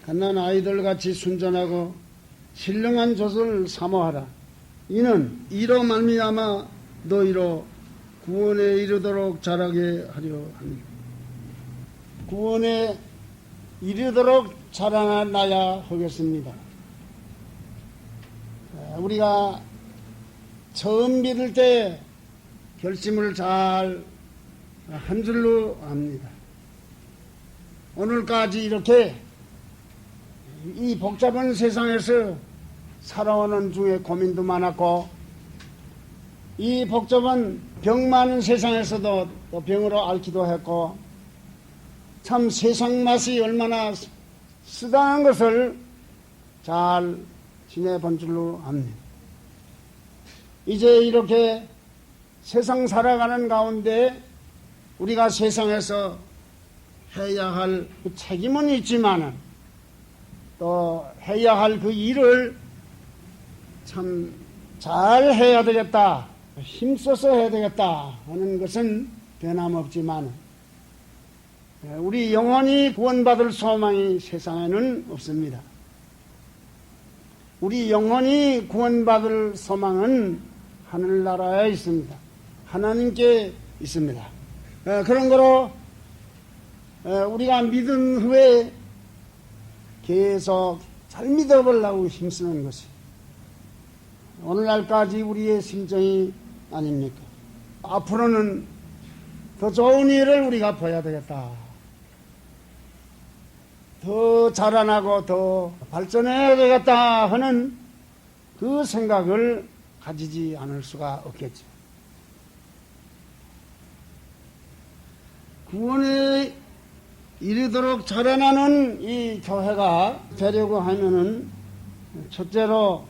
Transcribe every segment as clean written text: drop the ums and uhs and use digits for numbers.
갓난 아이들같이 순전하고 신령한 젖을 사모하라. 이는 이로 말미암아 너희로 구원에 이르도록 자라게 하려 합니다. 구원에 이르도록 자라나야 하겠습니다. 우리가 처음 믿을 때 결심을 잘 한 줄로 압니다. 오늘까지 이렇게 이 복잡한 세상에서 살아오는 중에 고민도 많았고, 이 복잡한 병 많은 세상에서도 또 병으로 앓기도 했고, 참 세상 맛이 얼마나 쓰다는 것을 잘 지내본 줄로 압니다. 이제 이렇게 세상 살아가는 가운데 우리가 세상에서 해야 할 그 책임은 있지만은 또 해야 할 그 일을 참 잘 해야 되겠다, 힘써서 해야 되겠다 하는 것은 변함없지만 우리 영원히 구원받을 소망이 세상에는 없습니다. 우리 영원히 구원받을 소망은 하늘나라에 있습니다. 하나님께 있습니다. 그런 거로 우리가 믿은 후에 계속 잘 믿어보려고 힘쓰는 것이 오늘날까지 우리의 심정이 아닙니까? 앞으로는 더 좋은 일을 우리가 봐야 되겠다. 더 자라나고 더 발전해야 되겠다 하는 그 생각을 가지지 않을 수가 없겠죠. 구원에 이르도록 자라나는 이 교회가 되려고 하면은 첫째로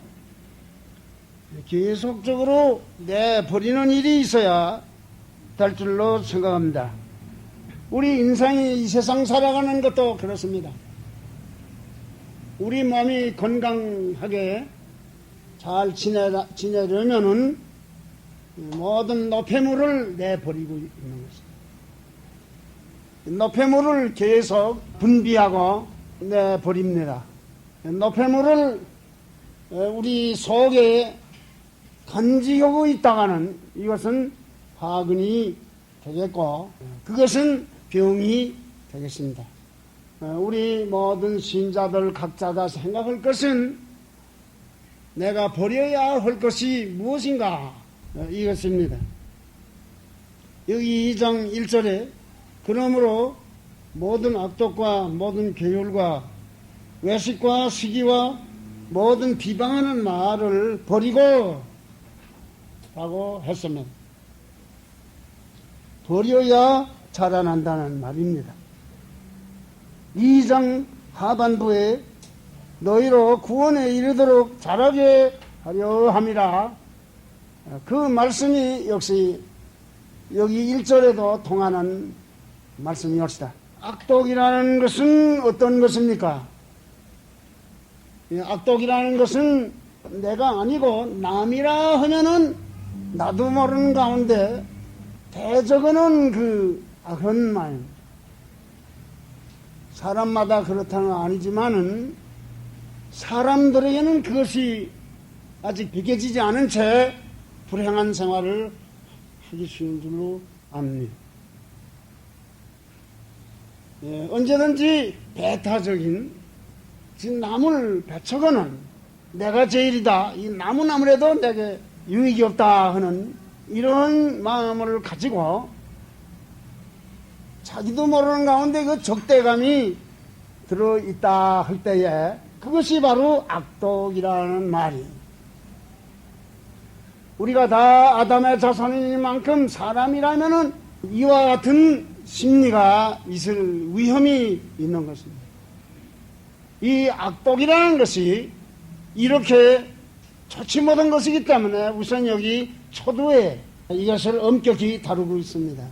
계속적으로 내버리는 일이 있어야 될 줄로 생각합니다. 우리 인생이 이 세상 살아가는 것도 그렇습니다. 우리 몸이 건강하게 잘 지내려면은 모든 노폐물을 내버리고 있는 것입니다. 노폐물을 계속 분비하고 내버립니다. 노폐물을 우리 속에 간직하고 있다가는 이것은 화근이 되겠고 그것은 병이 되겠습니다. 우리 모든 신자들 각자가 생각할 것은 내가 버려야 할 것이 무엇인가 이것입니다. 여기 2장 1절에 그러므로 모든 악독과 모든 계율과 외식과 시기와 모든 비방하는 말을 버리고 라고 했으면 버려야 자라난다는 말입니다. 2장 하반부에 너희로 구원에 이르도록 자라게 하려 함이라. 그 말씀이 역시 여기 1절에도 통하는 말씀이옵시다. 악독이라는 것은 어떤 것입니까? 악독이라는 것은 내가 아니고 남이라 하면은 나도 모르는 가운데 대적하는 그 악한 마음. 사람마다 그렇다는 건 아니지만은 사람들에게는 그것이 아직 비켜지지 않은 채 불행한 생활을 하기 쉬운 줄로 압니다. 언제든지 배타적인 지금 남을 배척하는 내가 제일이다, 이 남은 아무래도 내게 유익이 없다 하는 이런 마음을 가지고 자기도 모르는 가운데 그 적대감이 들어있다 할 때에 그것이 바로 악독이라는 말이. 우리가 다 아담의 자손이니만큼 사람이라면은 이와 같은 심리가 있을 위험이 있는 것입니다. 이 악독이라는 것이 이렇게 좋지 못한 것이기 때문에 우선 여기 초두에 이것을 엄격히 다루고 있습니다.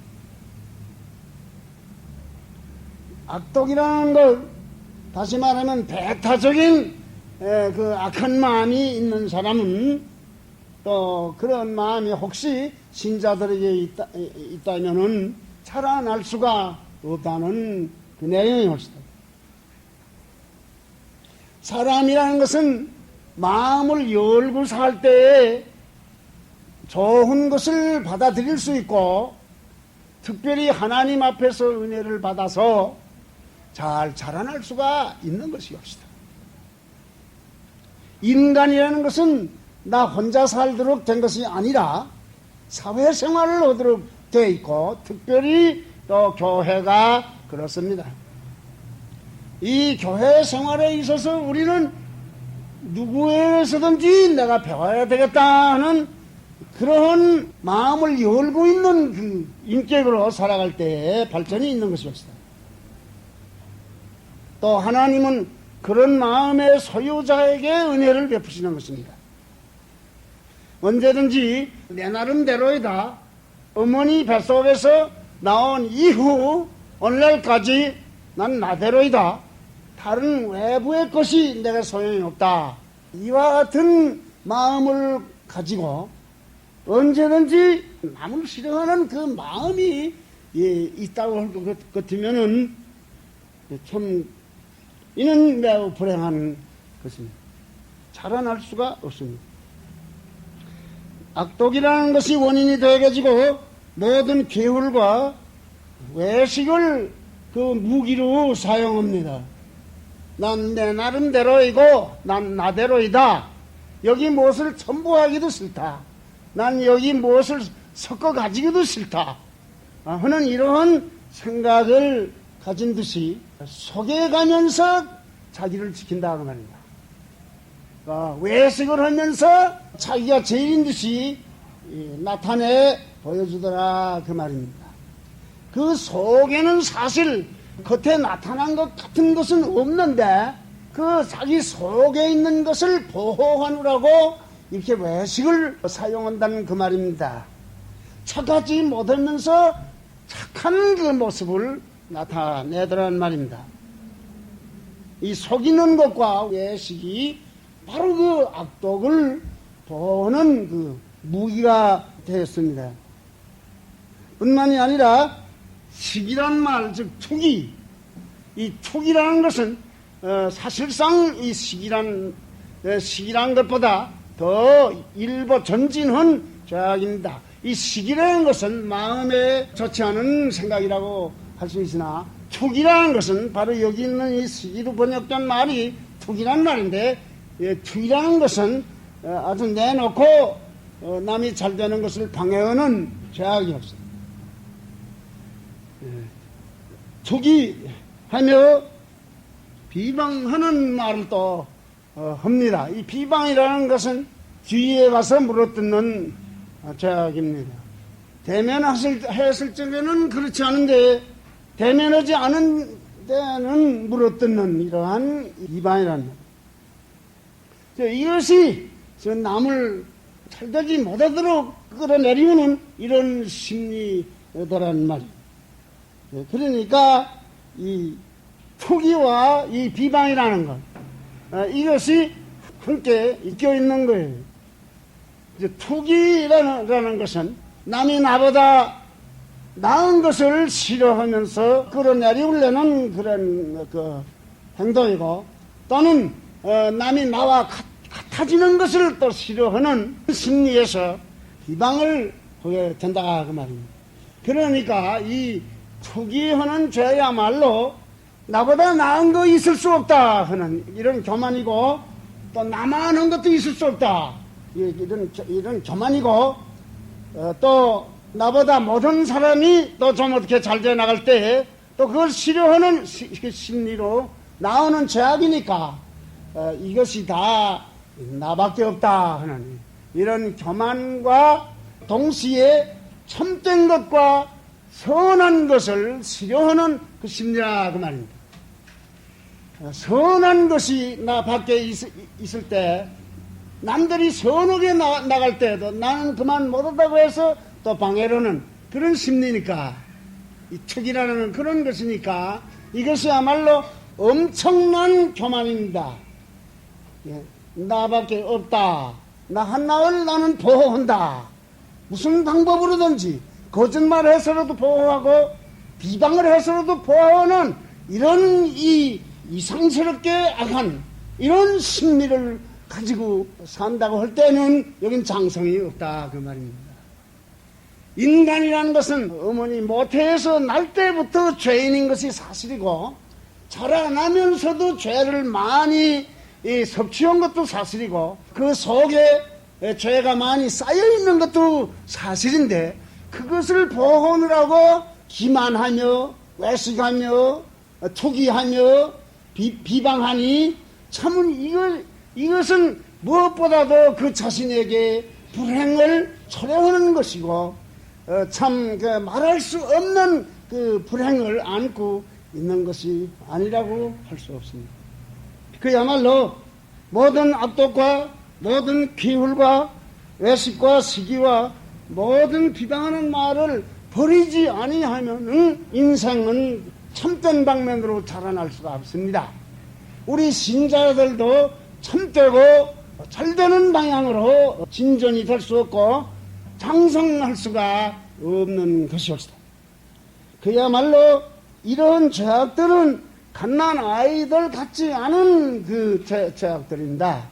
악독이라는 걸 다시 말하면 배타적인 그 악한 마음이 있는 사람은 또 그런 마음이 혹시 신자들에게 있다면은 자라날 수가 없다는 그 내용이 옵시다. 사람이라는 것은 마음을 열고 살 때에 좋은 것을 받아들일 수 있고, 특별히 하나님 앞에서 은혜를 받아서 잘 자라날 수가 있는 것이옵시다. 인간이라는 것은 나 혼자 살도록 된 것이 아니라 사회생활을 하도록 되어 있고, 특별히 또 교회가 그렇습니다. 이 교회 생활에 있어서 우리는 누구에게서든지 내가 배워야 되겠다 하는 그런 마음을 열고 있는 그 인격으로 살아갈 때에 발전이 있는 것이었습니다. 또 하나님은 그런 마음의 소유자에게 은혜를 베푸시는 것입니다. 언제든지 내 나름대로이다. 어머니 뱃속에서 나온 이후 오늘날까지 난 나대로이다. 다른 외부의 것이 내가 소용이 없다. 이와 같은 마음을 가지고 언제든지 남을 싫어하는 그 마음이 있다고 할 것 같으면은 참 이는 매우 불행한 것입니다. 자라날 수가 없습니다. 악독이라는 것이 원인이 되어가지고 모든 계율과 외식을 그 무기로 사용합니다. 난 내 나름대로이고 난 나대로이다. 여기 무엇을 첨부하기도 싫다. 난 여기 무엇을 섞어 가지기도 싫다 하는 이러한 생각을 가진 듯이 속여가면서 자기를 지킨다 그 말입니다. 외식을 하면서 자기가 제일인 듯이 나타내 보여주더라 그 말입니다. 그 속에는 사실 겉에 나타난 것 같은 것은 없는데 그 자기 속에 있는 것을 보호하느라고 이렇게 외식을 사용한다는 그 말입니다. 착하지 못하면서 착한 그 모습을 나타내더라는 말입니다. 이 속이는 것과 외식이 바로 그 악독을 보호하는 그 무기가 되었습니다. 뿐만이 아니라 식이란 말, 즉 투기. 이 투기라는 것은 사실상 이 식이란 것보다 더 일보 전진한 죄악입니다. 이 식이라는 것은 마음에 좋지 않은 생각이라고 할 수 있으나 투기라는 것은 바로 여기 있는 이 시기로 번역된 말이 투기란 말인데, 투기라는 것은 아주 내놓고 남이 잘 되는 것을 방해하는 죄악이 없습니다. 투기하며 비방하는 말을 또 합니다. 이 비방이라는 것은 뒤에 가서 물어뜯는 죄악입니다. 대면했을 적에는 그렇지 않은데 대면하지 않은 때는 물어뜯는 이러한 비방이라는 말. 이것이 남을 잘되지 못하도록 끌어내리우는 이런 심리더라는 말이에요. 그러니까 이 투기와 이 비방이라는 것, 이것이 함께 엮여 있는 거예요. 투기라는 것은 남이 나보다 나은 것을 싫어하면서 끌어내리우려는 그런 그 행동이고, 또는 남이 나와 같아지는 것을 또 싫어하는 심리에서 비방을 하게 된다 그 말입니다. 그러니까 이 투기하는 죄야말로 나보다 나은 거 있을 수 없다 하는 이런 교만이고, 또 나만 한 것도 있을 수 없다 이런 교만이고, 또 나보다 모든 사람이 또 좀 어떻게 잘 돼 나갈 때 또 그걸 싫어하는 심리로 나오는 죄악이니까 이것이 다 나밖에 없다 하는 이런 교만과 동시에 참된 것과 선한 것을 싫어하는 그 심리라 그 말입니다. 선한 것이 나 밖에 있을 때, 남들이 선하게 나갈 때도 나는 그만 못하다고 해서 또 방해로는 그런 심리니까, 이 척이라는 그런 것이니까 이것이야말로 엄청난 교만입니다. 나밖에 없다. 나 한나를 나는 보호한다. 무슨 방법으로든지 거짓말해서라도 보호하고 비방을 해서라도 보호하는 이런 이 이상스럽게 악한 이런 심리를 가지고 산다고 할 때는 여긴 장성이 없다 그 말입니다. 인간이라는 것은 어머니 모태에서 날 때부터 죄인인 것이 사실이고 자라나면서도 죄를 많이 섭취한 것도 사실이고 그 속에 죄가 많이 쌓여있는 것도 사실인데 그것을 보호하느라고 기만하며 외식하며 투기하며 비방하니 참은 이것은 무엇보다도 그 자신에게 불행을 초래하는 것이고 참 말할 수 없는 그 불행을 안고 있는 것이 아니라고 할 수 없습니다. 그야말로 모든 악독과 모든 기울과 외식과 시기와 모든 비방하는 말을 버리지 아니하면 인생은 참된 방면으로 자라날 수가 없습니다. 우리 신자들도 참되고 잘되는 방향으로 진전이 될 수 없고 장성할 수가 없는 것이었다. 그야말로 이런 죄악들은 갓난 아이들 같지 않은 그 죄악들입니다.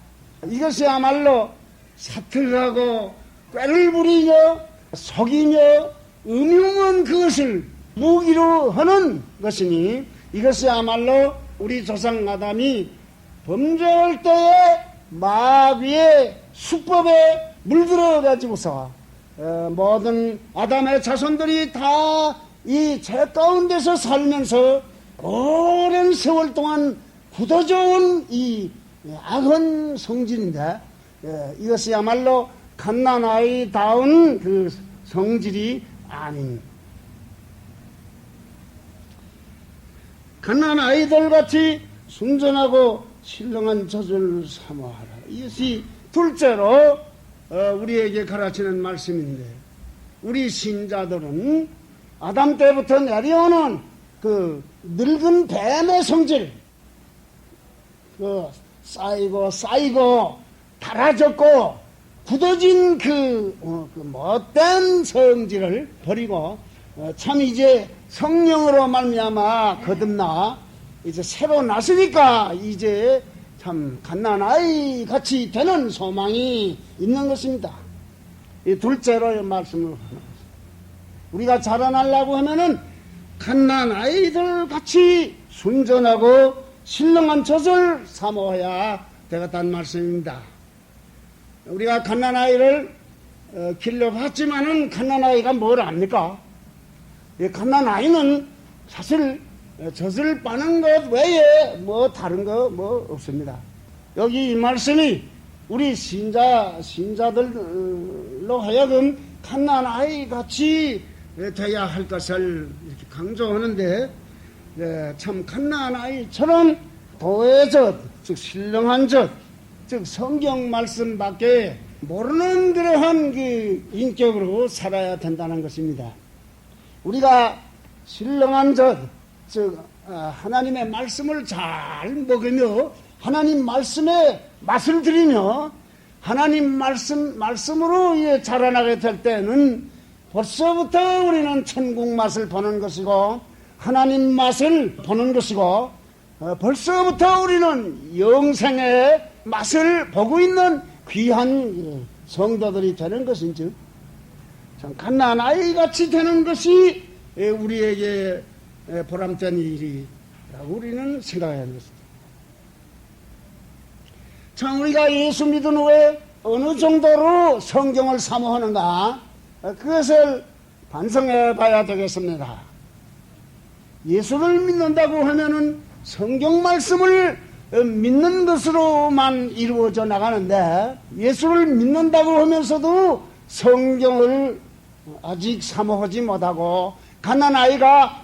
이것이야말로 사틀하고 꾀를 부리며 속이며 음흉한 그것을 무기로 하는 것이니 이것이야말로 우리 조상 아담이 범죄할 때에 마귀의 수법에 물들어 가지고서 모든 아담의 자손들이 다 이 죄 가운데서 살면서 오랜 세월 동안 굳어져 온 이 악한 성질인데 이것이야말로 갓난아이다운 그 성질이 아닌 갓난아이들같이 순전하고 신령한 젖을 사모하라. 이것이 둘째로 우리에게 가르치는 말씀인데 우리 신자들은 아담 때부터 내려오는 그 늙은 뱀의 성질 쌓이고 닳아졌고 굳어진 그 못된 성질을 버리고 참 이제 성령으로 말미암아 거듭나 이제 새로 났으니까 이제 참 갓난아이 같이 되는 소망이 있는 것입니다. 이 둘째로 말씀을 하는 것입니다. 우리가 자라나려고 하면은 갓난아이들 같이 순전하고 신령한 젖을 사모해야 되겠다는 말씀입니다. 우리가 갓난아이를 길러봤지만은 갓난아이가 뭘 압니까? 이 갓난아이는 사실 젖을 빠는 것 외에 뭐 다른 거 뭐 없습니다. 여기 이 말씀이 우리 신자들로 하여금 갓난아이 같이 돼야 할 것을 이렇게 강조하는데 참 갓난아이처럼 도의 젖, 즉 신령한 젖, 즉 성경 말씀밖에 모르는 그러한 그 인격으로 살아야 된다는 것입니다. 우리가 신령한 젖, 즉 하나님의 말씀을 잘 먹으며 하나님 말씀에 맛을 들이며 하나님 말씀으로 자라나게 될 때는 벌써부터 우리는 천국 맛을 보는 것이고 하나님 맛을 보는 것이고 벌써부터 우리는 영생의 맛을 보고 있는 귀한 성도들이 되는 것인즉 참 갓난아이같이 되는 것이 우리에게 보람된 일이라고 우리는 생각해야 하는 것입니다. 참 우리가 예수 믿은 후에 어느 정도로 성경을 사모하는가 그것을 반성해 봐야 되겠습니다. 예수를 믿는다고 하면은 성경 말씀을 믿는 것으로만 이루어져 나가는데 예수를 믿는다고 하면서도 성경을 아직 사모하지 못하고 갓난아이가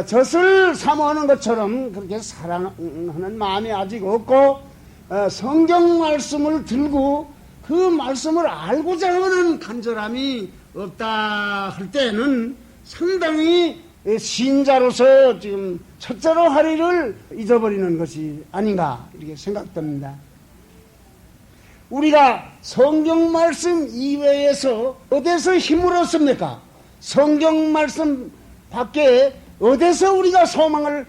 젖을 사모하는 것처럼 그렇게 사랑하는 마음이 아직 없고 성경 말씀을 들고 그 말씀을 알고자 하는 간절함이 없다 할 때는 상당히 신자로서 지금 첫째로 할 일을 잊어버리는 것이 아닌가 이렇게 생각됩니다. 우리가 성경 말씀 이외에서 어디서 힘을 얻습니까? 성경 말씀 밖에 어디서 우리가 소망을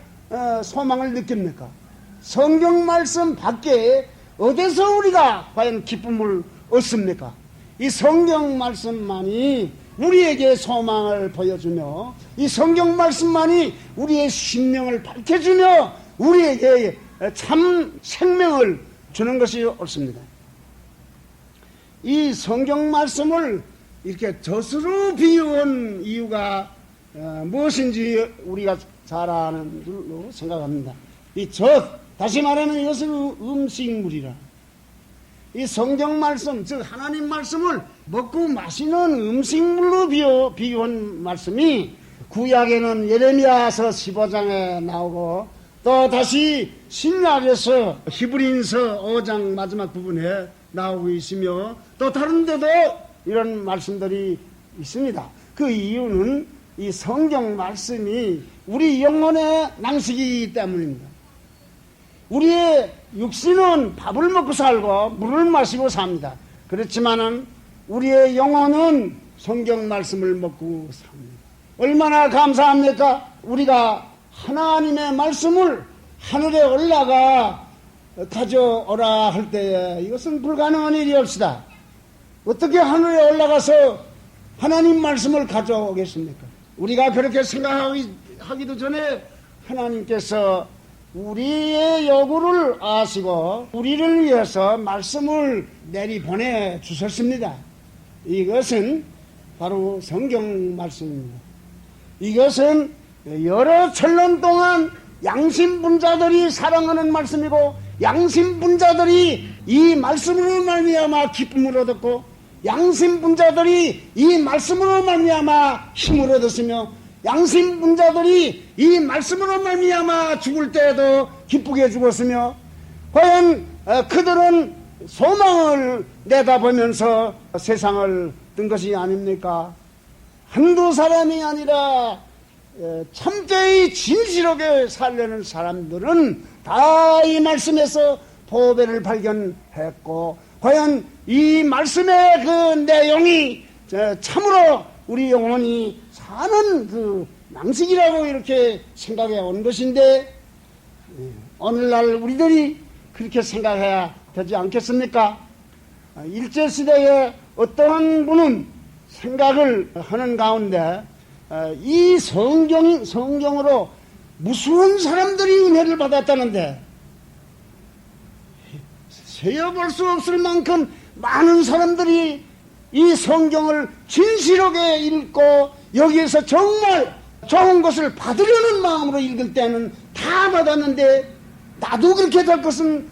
느낍니까? 성경 말씀 밖에 어디서 우리가 과연 기쁨을 얻습니까? 이 성경 말씀만이 우리에게 소망을 보여주며 이 성경 말씀만이 우리의 심령을 밝혀주며 우리에게 참 생명을 주는 것이 옳습니다. 이 성경 말씀을 이렇게 젖으로 비유한 이유가 무엇인지 우리가 잘 아는 줄로 생각합니다. 이 젖, 다시 말하면 이것은 음식물이라. 이 성경 말씀, 즉 하나님 말씀을 먹고 마시는 음식물로 비유한 말씀이 구약에는 예레미야서 15장에 나오고 또 다시 신약에서 히브리서 5장 마지막 부분에 나오고 있으며 또 다른 데도 이런 말씀들이 있습니다. 그 이유는 이 성경 말씀이 우리 영혼의 낭식이기 때문입니다. 우리의 육신은 밥을 먹고 살고 물을 마시고 삽니다. 그렇지만은 우리의 영혼은 성경 말씀을 먹고 삽니다. 얼마나 감사합니까? 우리가 하나님의 말씀을 하늘에 올라가 가져오라 할 때에 이것은 불가능한 일이옵시다. 어떻게 하늘에 올라가서 하나님 말씀을 가져오겠습니까? 우리가 그렇게 생각하기도 전에 하나님께서 우리의 요구를 아시고 우리를 위해서 말씀을 내리보내 주셨습니다. 이것은 바로 성경 말씀입니다. 이것은 여러 천년 동안 양심분자들이 사랑하는 말씀이고 양심분자들이 이 말씀으로 말미암아 기쁨을 얻었고 양심분자들이 이 말씀으로 말미암아 힘을 얻었으며 양심분자들이 이 말씀으로 말미암아 죽을 때에도 기쁘게 죽었으며 과연 그들은 소망을 내다보면서 세상을 뜬 것이 아닙니까? 한두 사람이 아니라 참되이 진실하게 살려는 사람들은 다 이 말씀에서 보배를 발견했고 과연 이 말씀의 그 내용이 참으로 우리 영혼이 사는 그 낭식이라고 이렇게 생각해 온 것인데 오늘날 우리들이 그렇게 생각해야 되지 않겠습니까? 일제시대에 어떠한 분은 생각을 하는 가운데 이 성경으로 무수한 사람들이 은혜를 받았다는데 세어볼 수 없을 만큼 많은 사람들이 이 성경을 진실하게 읽고 여기에서 정말 좋은 것을 받으려는 마음으로 읽을 때는 다 받았는데 나도 그렇게 될 것은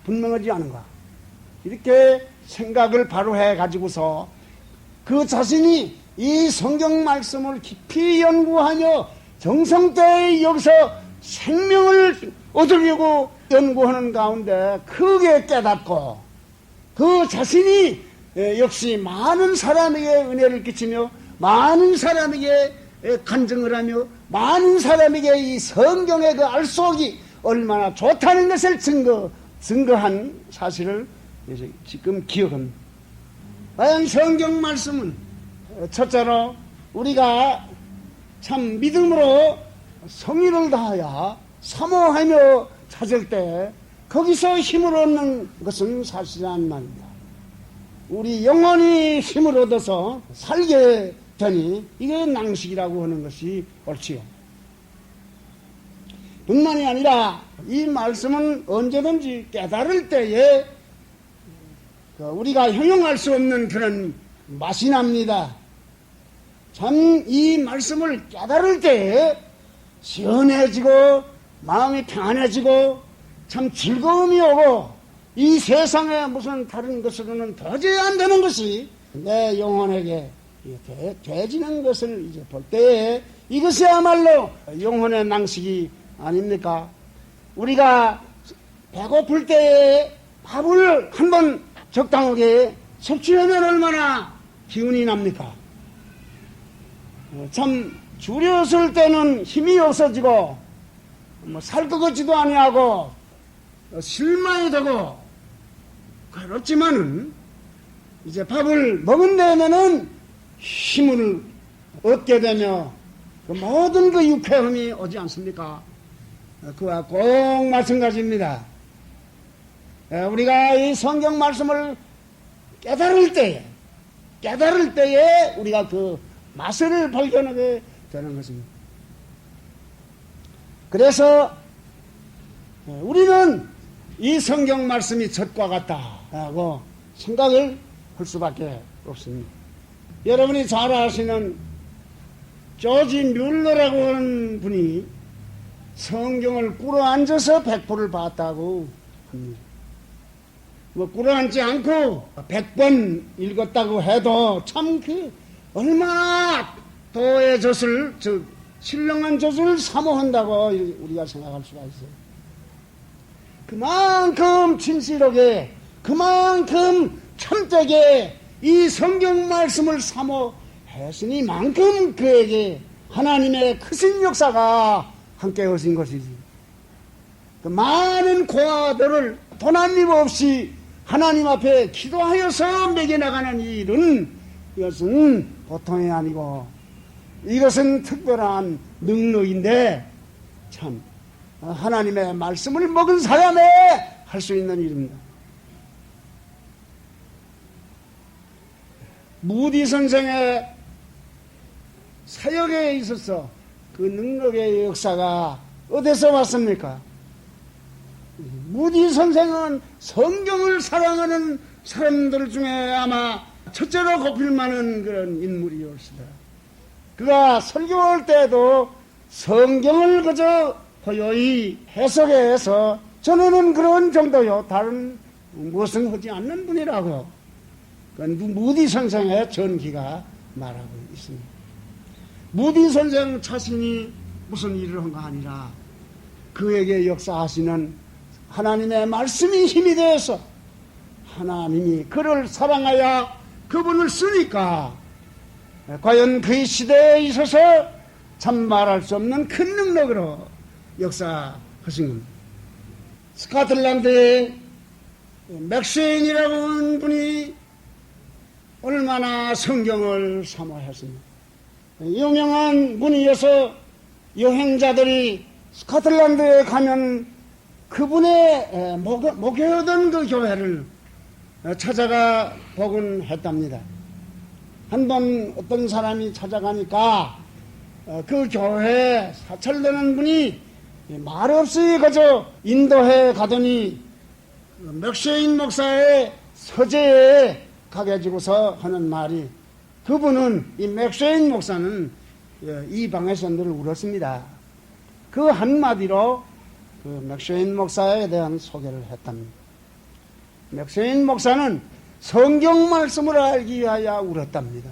분명하지 않은가. 이렇게 생각을 바로 해가지고서 그 자신이 이 성경 말씀을 깊이 연구하며 정성되이 여기서 생명을 얻으려고 연구하는 가운데 크게 깨닫고 그 자신이 역시 많은 사람에게 은혜를 끼치며 많은 사람에게 간증을 하며 많은 사람에게 이 성경의 그 알속이 얼마나 좋다는 것을 증거한 사실을 지금 기억합니다. 과연 성경 말씀은 첫째로 우리가 참 믿음으로 성의를 다하여 사모하며 찾을 때 거기서 힘을 얻는 것은 사실이란 말입니다. 우리 영혼이 힘을 얻어서 살게 되니 이게 낭식이라고 하는 것이 옳지요. 뿐만이 아니라 이 말씀은 언제든지 깨달을 때에 우리가 형용할 수 없는 그런 맛이 납니다. 참 이 말씀을 깨달을 때에 시원해지고 마음이 평안해지고 참 즐거움이 오고 이 세상에 무슨 다른 것으로는 도저히 안 되는 것이 내 영혼에게 되지는 것을 이제 볼 때에 이것이야말로 영혼의 낭식이 아닙니까? 우리가 배고플 때에 밥을 한번 적당하게 섭취하면 얼마나 기운이 납니까? 참 줄였을 때는 힘이 없어지고 살 것 같지도 아니하고 실망이 되고 그렇지만은 이제 밥을 먹은 다음에는 힘을 얻게 되며 그 모든 그 유쾌함이 오지 않습니까? 그와 꼭 마찬가지입니다. 우리가 이 성경 말씀을 깨달을 때에 우리가 그 맛을 발견하게 되는 것입니다. 그래서 우리는 이 성경 말씀이 젖과 같다라고 생각을 할 수밖에 없습니다. 여러분이 잘 아시는 조지 뮬러라고 하는 분이 성경을 꿇어앉아서 100%를 봤다고 합니다. 꿇어앉지 않고 100번 읽었다고 해도 참 얼마나 도의 젖을, 즉 신령한 젖을 사모한다고 우리가 생각할 수가 있어요. 그만큼 진실하게, 그만큼 참되게 이 성경 말씀을 사모했으니만큼 그에게 하나님의 크신 역사가 함께 하신 것이지. 그 많은 고아들을 도난님 없이 하나님 앞에 기도하여서 먹여나가는 일은 이것은 보통이 아니고 이것은 특별한 능력인데 참 하나님의 말씀을 먹은 사람에 할 수 있는 일입니다. 무디 선생의 사역에 있어서 그 능력의 역사가 어디서 왔습니까? 무디 선생은 성경을 사랑하는 사람들 중에 아마 첫째로 꼽힐 만한 그런 인물이었습니다. 그가 설교할 때도 성경을 그저 고요히 해석해서 전하는 그런 정도요. 다른 무엇은 하지 않는 분이라고 무디 선생의 전기가 말하고 있습니다. 무디 선생 자신이 무슨 일을 한 거 아니라 그에게 역사하시는 하나님의 말씀이 힘이 되어서 하나님이 그를 사랑하여 그분을 쓰니까 과연 그 시대에 있어서 참 말할 수 없는 큰 능력으로 역사하신 겁니다. 스코틀랜드의 맥스웨인이라고 하는 분이 얼마나 성경을 사모했습니다. 유명한 분이어서 여행자들이 스코틀랜드에 가면 그분의 목회하던 그 교회를 찾아가 보곤 했답니다. 한 번 어떤 사람이 찾아가니까 그 교회에 사찰되는 분이 말없이 그저 인도해 가더니 맥쉐인 목사의 서재에 가가지고서 하는 말이, 그분은 이 맥쉐인 목사는 이 방에서 늘 울었습니다. 그 한마디로 그 맥쉐인 목사에 대한 소개를 했답니다. 맥쉐인 목사는 성경 말씀을 알기 위하여 울었답니다.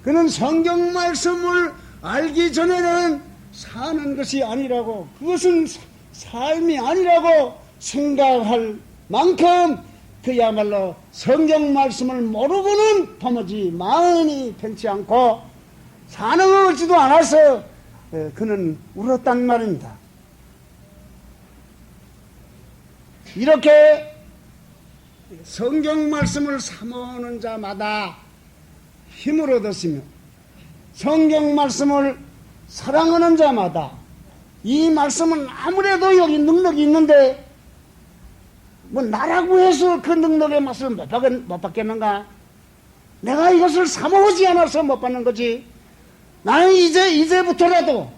그는 성경 말씀을 알기 전에는 사는 것이 아니라고, 그것은 삶이 아니라고 생각할 만큼 그야말로 성경 말씀을 모르고는 도무지 마음이 편치 않고 사는 것 같지도 않아서 그는 울었단 말입니다. 이렇게 성경 말씀을 사모하는 자마다 힘을 얻었으며 성경 말씀을 사랑하는 자마다 이 말씀은 아무래도 여기 능력이 있는데 뭐 나라고 해서 그 능력의 맛을 못 받겠는가? 내가 이것을 사모하지 않아서 못 받는 거지. 나는 이제부터라도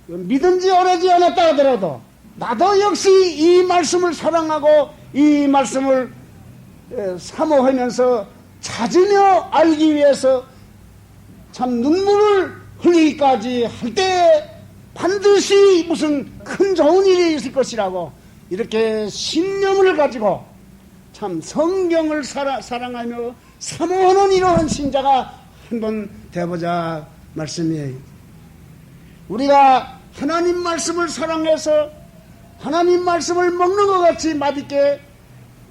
믿은 지 오래지 않았다 하더라도 나도 역시 이 말씀을 사랑하고 이 말씀을 사모하면서 찾으며 알기 위해서 참 눈물을 흘리기까지 할 때 반드시 무슨 큰 좋은 일이 있을 것이라고 이렇게 신념을 가지고 참 성경을 사랑하며 사모하는 이러한 신자가 한번 되어보자 말씀이에요. 우리가 하나님 말씀을 사랑해서 하나님 말씀을 먹는 것 같이 맛있게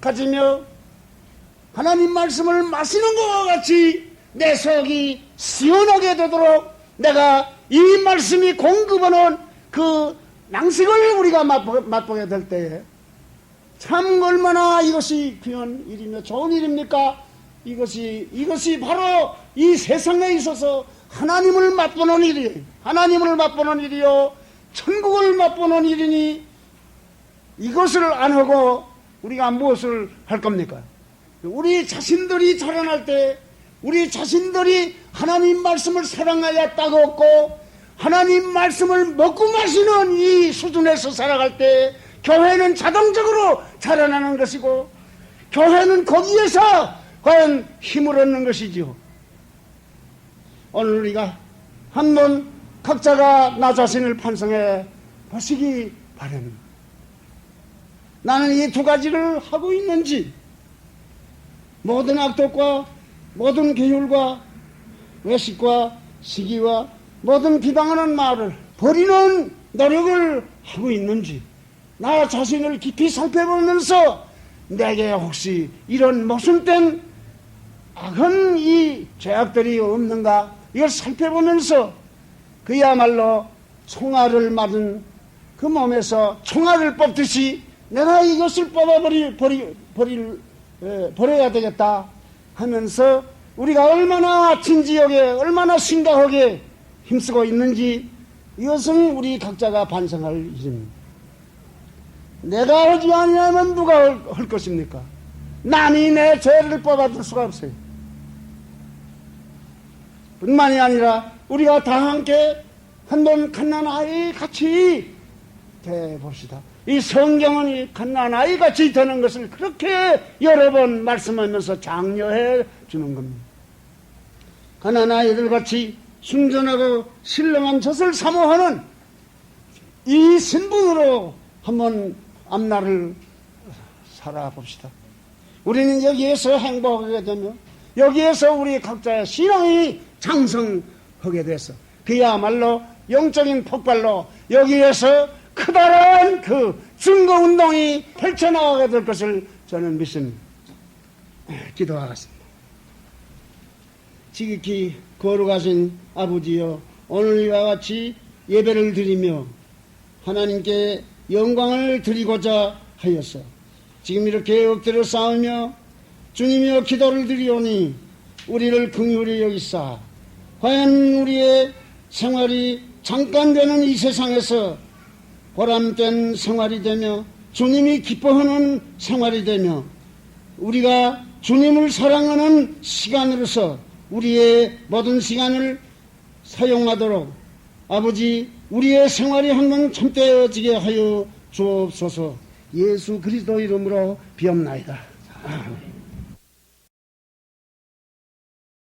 가지며 하나님 말씀을 마시는 것과 같이 내 속이 시원하게 되도록 내가 이 말씀이 공급하는 그 낭식을 우리가 맛보게 될 때에 참 얼마나 이것이 귀한 일이며 좋은 일입니까? 이것이 바로 이 세상에 있어서 하나님을 맛보는 일이에요. 하나님을 맛보는 일이요. 천국을 맛보는 일이니 이것을 안 하고 우리가 무엇을 할 겁니까? 우리 자신들이 자라날 때 우리 자신들이 하나님 말씀을 사랑하여 따갑고 하나님 말씀을 먹고 마시는 이 수준에서 살아갈 때 교회는 자동적으로 자라나는 것이고 교회는 거기에서 과연 힘을 얻는 것이지요. 오늘 우리가 한번 각자가 나 자신을 반성해 보시기 바랍니다. 나는 이 두 가지를 하고 있는지, 모든 악독과 모든 계율과 외식과 시기와 모든 비방하는 말을 버리는 노력을 하고 있는지, 나 자신을 깊이 살펴보면서 내게 혹시 이런 모순된 악한 이 죄악들이 없는가, 이걸 살펴보면서 그야말로 총알을 맞은 그 몸에서 총알을 뽑듯이 내가 이것을 버려야 되겠다 하면서 우리가 얼마나 진지하게 얼마나 심각하게 힘쓰고 있는지 이것은 우리 각자가 반성할 일입니다. 내가 하지 아니하면 누가 할 것입니까? 남이 내 죄를 뽑아줄 수가 없어요. 뿐만이 아니라 우리가 다 함께 한번 갓난아이 같이 대봅시다. 이 성경은 이 갓난아이 같이 되는 것을 그렇게 여러 번 말씀하면서 장려해 주는 겁니다. 갓난아이들 같이 순전하고 신령한 젖을 사모하는 이 신분으로 한번 앞날을 살아봅시다. 우리는 여기에서 행복하게 되며 여기에서 우리 각자의 신앙이 장성하게 돼서 그야말로 영적인 폭발로 여기에서 크다란 그 증거운동이 펼쳐나가게 될 것을 저는 믿습니다. 기도하겠습니다. 지극히 거룩하신 아버지여, 오늘 이와 같이 예배를 드리며 하나님께 영광을 드리고자 하였어. 지금 이렇게 엎드려 싸우며 주님이여 기도를 드리오니 우리를 긍휼히 여기사 과연 우리의 생활이 잠깐 되는 이 세상에서 보람된 생활이 되며 주님이 기뻐하는 생활이 되며 우리가 주님을 사랑하는 시간으로서 우리의 모든 시간을 사용하도록 아버지 우리의 생활이 한번 참되어지게 하여 주옵소서. 예수 그리스도 이름으로 비옵나이다. 아멘.